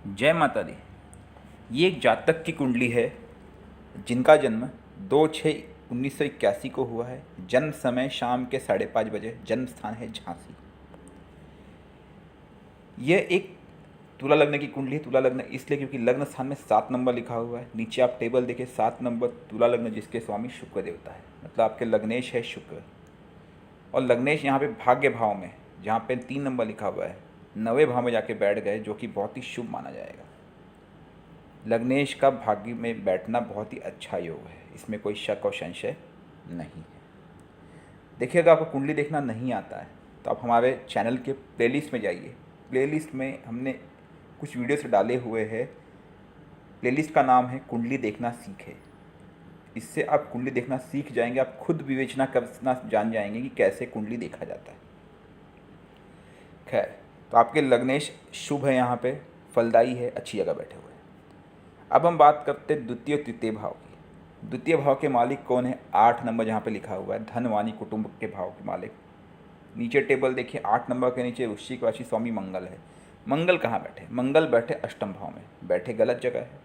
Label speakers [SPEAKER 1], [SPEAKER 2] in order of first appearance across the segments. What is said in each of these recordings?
[SPEAKER 1] जय माता दी। ये एक जातक की कुंडली है जिनका जन्म 2/6/1981 को हुआ है। जन्म समय शाम के 5:30 बजे। जन्म स्थान है झांसी। यह एक तुला लग्न की कुंडली है। तुला लग्न इसलिए क्योंकि लग्न स्थान में 7 नंबर लिखा हुआ है। नीचे आप टेबल देखिए, 7 नंबर तुला लग्न, जिसके स्वामी शुक्र देवता है, मतलब आपके लग्नेश है शुक्र। और लग्नेश यहाँ पे भाग्य भाव में, जहाँ पे 3 नंबर लिखा हुआ है, 9वें भाव में जाके बैठ गए, जो कि बहुत ही शुभ माना जाएगा। लग्नेश का भाग्य में बैठना बहुत ही अच्छा योग है, इसमें कोई शक और संशय नहीं है। देखिए, अगर आपको कुंडली देखना नहीं आता है तो आप हमारे चैनल के प्लेलिस्ट में जाइए। प्लेलिस्ट में हमने कुछ वीडियोस डाले हुए हैं। प्लेलिस्ट का नाम है कुंडली देखना सीखे। इससे आप कुंडली देखना सीख जाएंगे, आप खुद विवेचना करना जान जाएंगे कि कैसे कुंडली देखा जाता है। खैर, तो आपके लग्नेश शुभ है, यहाँ पे फलदायी है, अच्छी जगह बैठे हुए हैं। अब हम बात करते हैं द्वितीय और तृतीय भाव की। द्वितीय भाव के मालिक कौन है? 8 नंबर जहाँ पे लिखा हुआ है, धन वाणी कुटुंब के भाव के मालिक। नीचे टेबल देखिए, 8 नंबर के नीचे वृश्चिक राशि स्वामी मंगल है। मंगल कहाँ बैठे? मंगल बैठे अष्टम भाव में, बैठे गलत जगह है।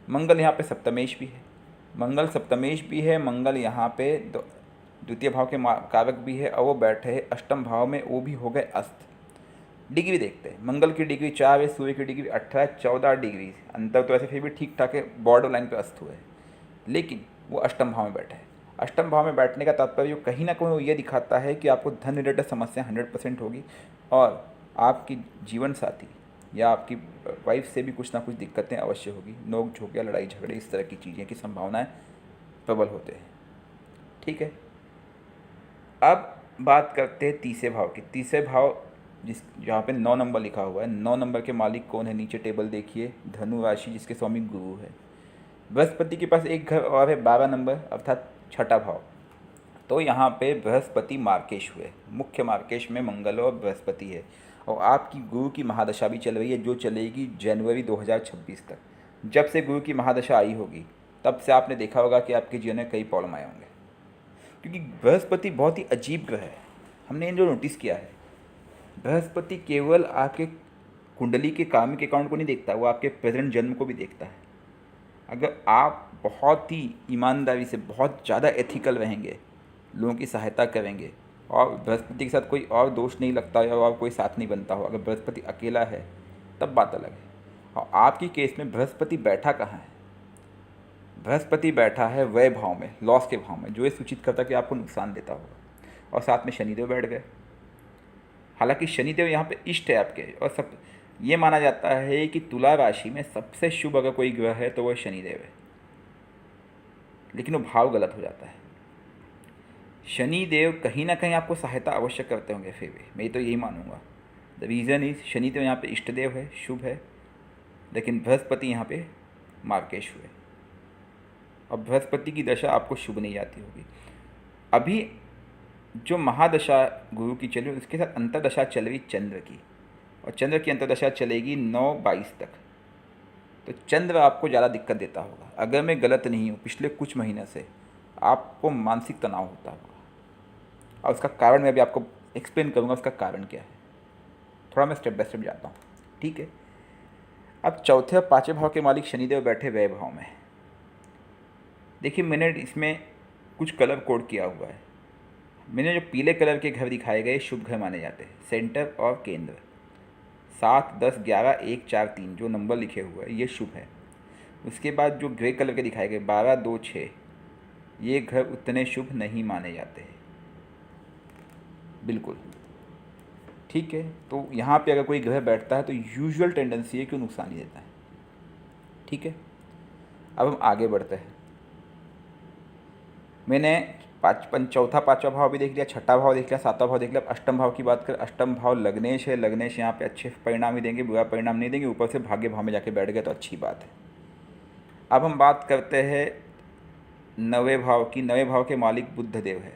[SPEAKER 1] मंगल यहाँ पे सप्तमेश भी है। मंगल सप्तमेश भी है। मंगल यहाँ पे द्वितीय भाव के कारक भी है, और वो बैठे है अष्टम भाव में, वो भी हो गए अस्त। डिग्री देखते हैं। मंगल की डिग्री 4 है, सूर्य की डिग्री 18 है, 14 डिग्री। अंतर तो ऐसे फिर भी ठीक ठाक है, बॉर्डर लाइन पे अस्त हुए हैं, लेकिन वो अष्टम भाव में बैठे हैं। अष्टम भाव में बैठने का तात्पर्य कहीं ना कहीं वो ये दिखाता है कि आपको धन रिलेटेड समस्या 100% होगी, और आपकी जीवन साथी या आपकी वाइफ से भी कुछ ना कुछ दिक्कतें अवश्य होगी। नोक झोंक या लड़ाई झगड़े, इस तरह की चीज़ें की संभावनाएं प्रबल होते हैं। ठीक है, अब बात करते हैं तीसरे भाव की। तीसरे भाव जहाँ पे 9 नंबर लिखा हुआ है, 9 नंबर के मालिक कौन है? नीचे टेबल देखिए, धनु राशि, जिसके स्वामी गुरु है। बृहस्पति के पास एक घर और है, 12 नंबर, अर्थात छठा भाव। तो यहाँ पे बृहस्पति मार्केश हुए। मुख्य मार्केश में मंगल और बृहस्पति है, और आपकी गुरु की महादशा भी चल रही है, जो चलेगी जनवरी 2026 तक। जब से गुरु की महादशा आई होगी, तब से आपने देखा होगा कि आपके जीवन में कई प्रॉब्लम आए होंगे, क्योंकि बृहस्पति बहुत ही अजीब ग्रह है। हमने इन जो नोटिस किया है, बृहस्पति केवल आपके कुंडली के कार्मिक अकाउंट को नहीं देखता, वो आपके प्रेजेंट जन्म को भी देखता है। अगर आप बहुत ही ईमानदारी से, बहुत ज़्यादा एथिकल रहेंगे, लोगों की सहायता करेंगे, और बृहस्पति के साथ कोई और दोष नहीं लगता या और कोई साथ नहीं बनता हो, अगर बृहस्पति अकेला है तब बात अलग है। और आपकी केस में बृहस्पति बैठा कहाँ है? बृहस्पति बैठा है व्यय भाव में, लॉस के भाव में, जो ये सूचित करता है कि आपको नुकसान देता होगा। और साथ में शनिदेव बैठ गए। हालांकि शनिदेव यहाँ पे इष्ट है आपके, और सब ये माना जाता है कि तुला राशि में सबसे शुभ अगर कोई ग्रह है तो वह शनिदेव है, लेकिन वो भाव गलत हो जाता है। शनिदेव कहीं ना कहीं आपको सहायता अवश्य करते होंगे, फिर भी मैं तो यही मानूंगा। द रीज़न इज शनिदेव यहाँ पे इष्ट देव है, शुभ है, लेकिन बृहस्पति यहाँ पे मार्केश हुए, और बृहस्पति की दशा आपको शुभ नहीं जाती होगी। अभी जो महादशा गुरु की चल रही, उसके साथ अंतरदशा चल रही चंद्र की, और चंद्र की अंतरदशा चलेगी 9/22 तक। तो चंद्र आपको ज़्यादा दिक्कत देता होगा। अगर मैं गलत नहीं हूँ, पिछले कुछ महीने से आपको मानसिक तनाव होता होगा, और उसका कारण मैं अभी आपको एक्सप्लेन करूँगा उसका कारण क्या है। थोड़ा मैं स्टेप बाय स्टेप जाता हूँ, ठीक है। अब चौथे और पाँचवें भाव के मालिक शनिदेव बैठे व्यय भाव में। देखिए, मैंने इसमें कुछ कलर कोड किया हुआ है। मैंने जो पीले कलर के घर दिखाए गए शुभ घर माने जाते हैं, सेंटर और केंद्र। 7, 10, 11, 1, 4, 3 जो नंबर लिखे हुए हैं, ये शुभ है। उसके बाद जो ग्रे कलर के दिखाए गए 12, 2, 6, ये घर उतने शुभ नहीं माने जाते हैं, बिल्कुल। ठीक है, तो यहाँ पे अगर कोई ग्रह बैठता है तो यूजुअल टेंडेंसी है कि वो नुकसान ही देता है। ठीक है, अब हम आगे बढ़ते हैं। मैंने चौथा पाँचवा भाव भी देख लिया, छठा भाव देख लिया, सातवां भाव देख लिया। अब अष्टम भाव की बात करें। अष्टम भाव लग्नेश है। लग्नेश यहाँ पे अच्छे परिणाम ही देंगे, बुरा परिणाम नहीं देंगे। ऊपर से भाग्य भाव में जाके बैठ गए तो अच्छी बात है। अब हम बात करते हैं 9वें भाव की। 9वें भाव के मालिक बुध देव है,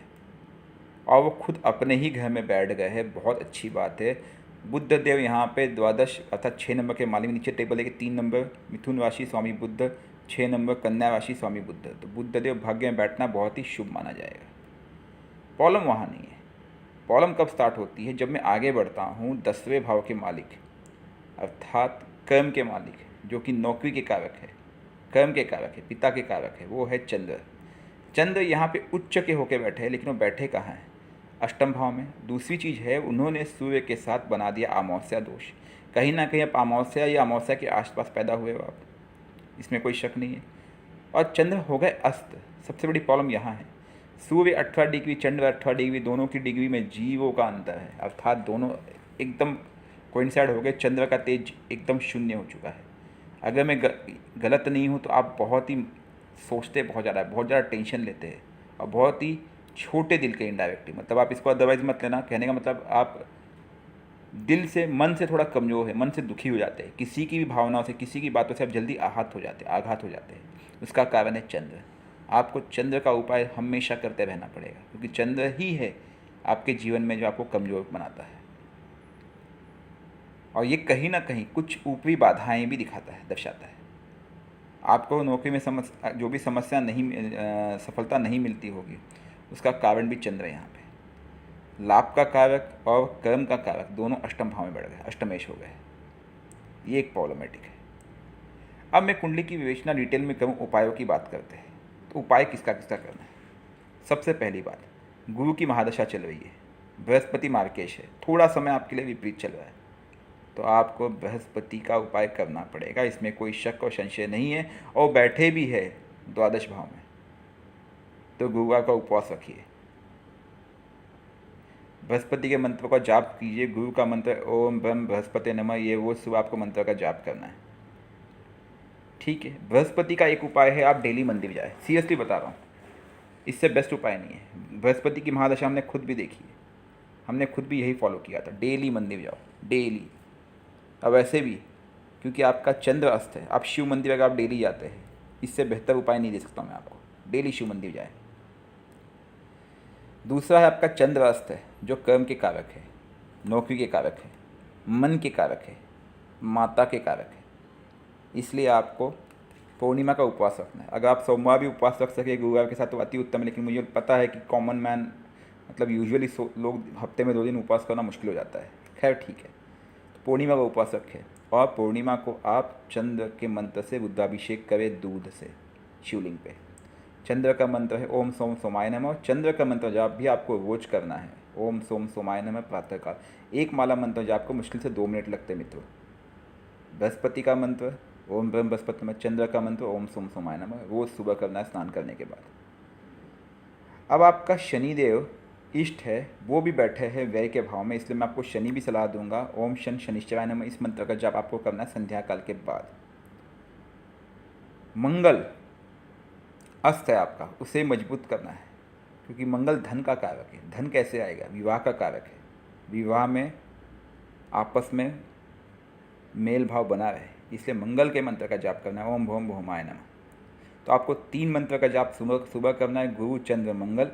[SPEAKER 1] और वो खुद अपने ही घर में बैठ गए हैं, बहुत अच्छी बात है। बुध देव यहाँ पे द्वादश अर्थात 6 नंबर के मालिक। नीचे टेबल है कि 3 नंबर मिथुन राशि स्वामी बुध, 6 नंबर कन्या राशि स्वामी बुध। तो बुध देव भाग्य में बैठना बहुत ही शुभ माना जाएगा। प्रॉब्लम वहाँ नहीं है। प्रॉब्लम कब स्टार्ट होती है? जब मैं आगे बढ़ता हूँ 10वें भाव के मालिक अर्थात कर्म के मालिक, जो कि नौकरी के कारक है, कर्म के कारक है, पिता के कारक है, वो है चंद्र। चंद्र यहाँ पे उच्च के होके बैठे हैं, लेकिन वो बैठे कहाँ हैं? अष्टम भाव में। दूसरी चीज़ है, उन्होंने सूर्य के साथ बना दिया अमावस्या दोष। कहीं ना कहीं आप अमावस्या या अमावस्या के आसपास पैदा हुए हो आप, इसमें कोई शक नहीं है। और चंद्र हो गए अस्त। सबसे बड़ी प्रॉब्लम यहाँ है, सूर्य 18 डिग्री, चंद्र 18 डिग्री, दोनों की डिग्री में जीवों का अंतर है, अर्थात दोनों एकदम कोइंसाइड हो गए। चंद्र का तेज एकदम शून्य हो चुका है। अगर मैं गलत नहीं हूँ तो आप बहुत ही सोचते बहुत ज़्यादा टेंशन लेते हैं, और बहुत ही छोटे दिल के इनडायरेक्टली। मतलब आप इसको अदरवाइज मत लेना, कहने का मतलब आप दिल से, मन से थोड़ा कमज़ोर है, मन से दुखी हो जाते हैं, किसी की भी भावनाओं से, किसी की बातों से आप जल्दी आघात हो जाते हैं। उसका कारण है चंद्र। आपको चंद्र का उपाय हमेशा करते रहना पड़ेगा, क्योंकि चंद्र ही है आपके जीवन में जो आपको कमज़ोर बनाता है। और ये कहीं ना कहीं कुछ ऊपरी बाधाएं भी दर्शाता है। आपको नौकरी में जो भी समस्या नहीं, सफलता नहीं मिलती होगी, उसका कारण भी चंद्र है यहाँ पे। लाभ का कारक और कर्म का कारक दोनों अष्टम भाव में बढ़ गए, अष्टमेश हो गए। ये एक प्रॉब्लमेटिक है। अब मैं कुंडली की विवेचना डिटेल में करूँ, उपायों की बात करते हैं। तो उपाय किसका किसका करना है? सबसे पहली बात, गुरु की महादशा चल रही है, बृहस्पति मार्केश है, थोड़ा समय आपके लिए विपरीत चल रहा है, तो आपको बृहस्पति का उपाय करना पड़ेगा, इसमें कोई शक और संशय नहीं है। और बैठे भी है द्वादश भाव में, तो गुरुवार का उपवास रखिए, बृहस्पति के मंत्र का जाप कीजिए। गुरु का मंत्र ओम ब्रह्म बृहस्पति नमः, ये वो सुबह आपको मंत्र का जाप करना है, ठीक है। बृहस्पति का एक उपाय है, आप डेली मंदिर जाए, सीरियसली बता रहा हूँ, इससे बेस्ट उपाय नहीं है। बृहस्पति की महादशा हमने खुद भी देखी है, हमने खुद भी यही फॉलो किया था, डेली मंदिर जाओ, डेली। अब वैसे भी क्योंकि आपका चंद्र अस्त है, आप शिव मंदिर अगर आप डेली जाते हैं, इससे बेहतर उपाय नहीं दे सकता मैं आपको, डेली शिव मंदिर जाए। दूसरा है, आपका चंद्र अस्त है, जो कर्म के कारक है, नौकरी के कारक है, मन के कारक है, माता के कारक है, इसलिए आपको पूर्णिमा का उपवास रखना है। अगर आप सोमवार भी उपवास रख सके गुरुवार के साथ तो अति उत्तम है, लेकिन मुझे पता है कि कॉमन मैन, मतलब यूजुअली लोग हफ्ते में 2 दिन उपवास करना मुश्किल हो जाता है। खैर ठीक है, तो पूर्णिमा का उपवास रखें, और पूर्णिमा को आप चंद्र के मंत्र से रुद्राभिषेक करें दूध से शिवलिंग पे। चंद्र का मंत्र है ओम सोम सोमाय नमः, और चंद्र का मंत्र जाप भी आपको रोज करना है, ओम सोम सोमाय नमः प्रातःकाल। एक माला मंत्र जाप को मुश्किल से 2 मिनट लगते हैं मित्रों। बृहस्पति का मंत्र ओम ब्रह्म बृहस्पति में, चंद्र का मंत्र ओम सोम सोमाय नमः, रोज सुबह करना है स्नान करने के बाद। अब आपका शनिदेव इष्ट है, वो भी बैठे हैं व्यय के भाव में, इसलिए मैं आपको शनि भी सलाह दूंगा। ओम शन शनिश्चराय नमः, इस मंत्र का जाप आपको करना है संध्या काल के बाद। मंगल अस्त है आपका, उसे मजबूत करना है, क्योंकि मंगल धन का कारक है। धन कैसे आएगा? विवाह का कारक है, विवाह में आपस में मेल भाव बना रहे, इसलिए मंगल के मंत्र का जाप करना है, ओम भोम भोमाय नमः। तो आपको 3 मंत्र का जाप सुबह करना है, गुरु चंद्र मंगल,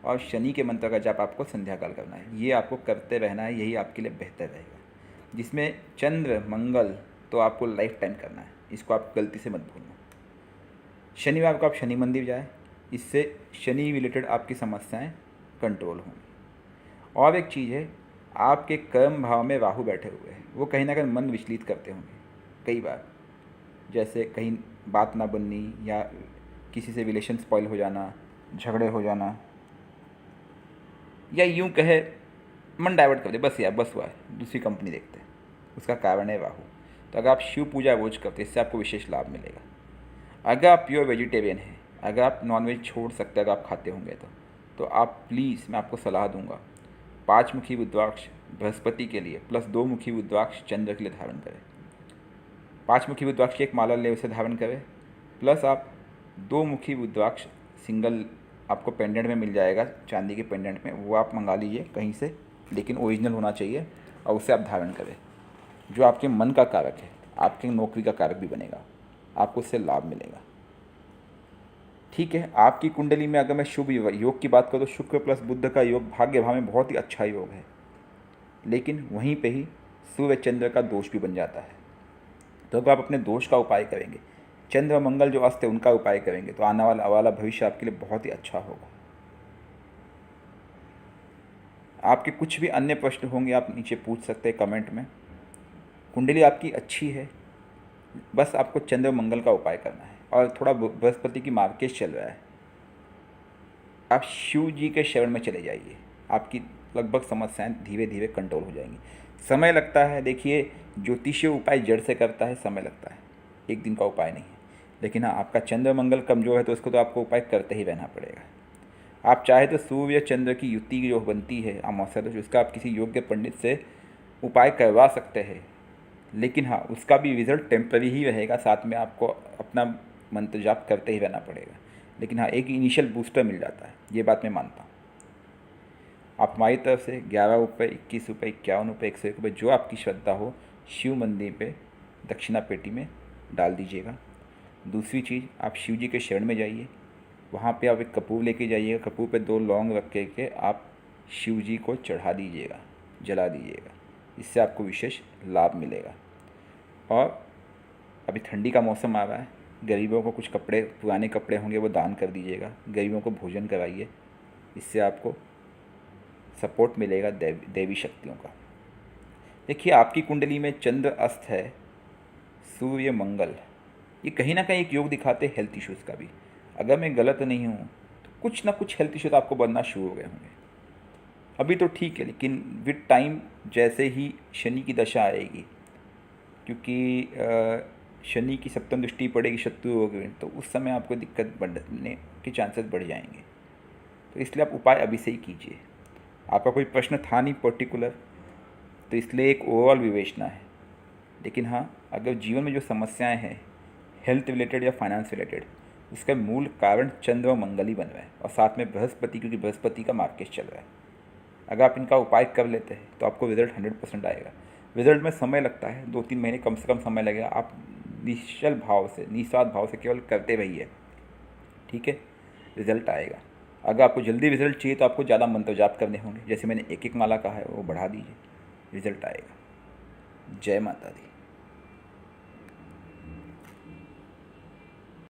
[SPEAKER 1] और शनि के मंत्र का जाप आपको संध्या काल करना है। ये आपको करते रहना है, यही आपके लिए बेहतर रहेगा। जिसमें चंद्र मंगल तो आपको लाइफ टाइम करना है, इसको आप गलती से मत भूलना। शनिवार को आप शनि मंदिर जाए, इससे शनि रिलेटेड आपकी समस्याएं कंट्रोल होंगी। और एक चीज़ है, आपके कर्म भाव में राहु बैठे हुए हैं, वो कहीं ना कहीं मन विचलित करते होंगे कई बार, जैसे कहीं बात ना बननी, या किसी से रिलेशन स्पॉइल हो जाना, झगड़े हो जाना, या यूं कहे मन डाइवर्ट कर दे, बस यार बस हुआ है, दूसरी कंपनी देखते हैं, उसका कारण है राहु। तो अगर आप शिव पूजा रोज करते हैं, इससे आपको विशेष लाभ मिलेगा। अगर आप प्योर वेजिटेरियन हैं, अगर आप नॉनवेज छोड़ सकते हैं, अगर आप खाते होंगे तो आप प्लीज़, मैं आपको सलाह दूंगा, 5 मुखी रुद्राक्ष बृहस्पति के लिए प्लस 2 मुखी रुद्राक्ष चंद्र के लिए धारण करें। 5 मुखी रुद्राक्ष की एक माला ले उसे धारण करें, प्लस आप 2 मुखी रुद्राक्ष सिंगल आपको पेंडेंट में मिल जाएगा, चांदी के पेंडेंट में, वो आप मंगा लीजिए कहीं से, लेकिन ओरिजिनल होना चाहिए, और उसे आप धारण करें। जो आपके मन का कारक है, आपकी नौकरी का कारक भी बनेगा, आपको उससे लाभ मिलेगा, ठीक है। आपकी कुंडली में अगर मैं शुभ योग की बात करूँ तो शुक्र प्लस बुध का योग भाग्य भाव में बहुत ही अच्छा योग है, लेकिन वहीं पे ही सूर्य चंद्र का दोष भी बन जाता है। तो अगर आप अपने दोष का उपाय करेंगे, चंद्र मंगल जो अस्त है उनका उपाय करेंगे, तो आने वाला भविष्य आपके लिए बहुत ही अच्छा होगा। आपके कुछ भी अन्य प्रश्न होंगे आप नीचे पूछ सकते हैं कमेंट में। कुंडली आपकी अच्छी है, बस आपको चंद्र मंगल का उपाय करना है, और थोड़ा बृहस्पति की मार्केट चल रहा है, आप शिव जी के शरण में चले जाइए, आपकी लगभग समस्याएं धीरे धीरे कंट्रोल हो जाएंगी। समय लगता है, देखिए ज्योतिषीय उपाय जड़ से करता है, समय लगता है, एक दिन का उपाय नहीं है। लेकिन हाँ, आपका चंद्र मंगल कमजोर है तो उसको तो आपको उपाय करते ही रहना पड़ेगा। आप चाहे तो सूर्य चंद्र की युति जो बनती है अमावस्या दोष, उसका आप किसी योग्य पंडित से उपाय करवा सकते हैं, लेकिन हाँ उसका भी रिजल्ट टेम्पररी ही रहेगा, साथ में आपको अपना मंत्र जाप करते ही रहना पड़ेगा। लेकिन हाँ, एक इनिशियल बूस्टर मिल जाता है, ये बात मैं मानता हूँ। आप हमारी तरफ से 11 रुपये, 21 रुपये, 51 रुपये, 101 रुपये, जो आपकी श्रद्धा हो, शिव मंदिर पे दक्षिणा पेटी में डाल दीजिएगा। दूसरी चीज़, आप शिव जी के शरण में जाइए, वहाँ पे आप एक कपूर लेके जाइएगा, कपूर पे 2 लौंग रख के आप शिव जी को चढ़ा दीजिएगा, जला दीजिएगा, इससे आपको विशेष लाभ मिलेगा। और अभी ठंडी का मौसम आ रहा है, गरीबों को कुछ कपड़े, पुराने कपड़े होंगे वो दान कर दीजिएगा, गरीबों को भोजन कराइए, इससे आपको सपोर्ट मिलेगा देवी शक्तियों का। देखिए, आपकी कुंडली में चंद्र अस्त है, सूर्य मंगल, ये कहीं ना कहीं एक योग दिखाते हैं हेल्थ इश्यूज़ का भी। अगर मैं गलत नहीं हूँ तो कुछ ना कुछ हेल्थ इश्यूज आपको बनना शुरू हो गए होंगे। अभी तो ठीक है, लेकिन विद टाइम जैसे ही शनि की दशा आएगी, क्योंकि शनि की सप्तम दृष्टि पड़ेगी शत्रु हो गए, तो उस समय आपको दिक्कत बढ़ने के चांसेस बढ़ जाएंगे। तो इसलिए आप उपाय अभी से ही कीजिए। आपका कोई प्रश्न था नहीं पर्टिकुलर, तो इसलिए एक ओवरऑल विवेचना है। लेकिन हाँ, अगर जीवन में जो समस्याएं हैं हेल्थ रिलेटेड या फाइनेंस रिलेटेड, उसका मूल कारण चंद्र और मंगल ही बन रहा है, और साथ में बृहस्पति, क्योंकि बृहस्पति का मार्केट चल रहा है। अगर आप इनका उपाय कर लेते हैं तो आपको रिजल्ट 100% आएगा। रिजल्ट में समय लगता है, 2-3 महीने कम से कम समय लगेगा। आप निश्चल भाव से, निस्वार्थ भाव से केवल करते रहिए, ठीक है, रिजल्ट आएगा। अगर आपको जल्दी रिजल्ट चाहिए तो आपको ज़्यादा मंत्र जाप करने होंगे, जैसे मैंने एक माला कहा है वो बढ़ा दीजिए, रिजल्ट आएगा। जय माता दी।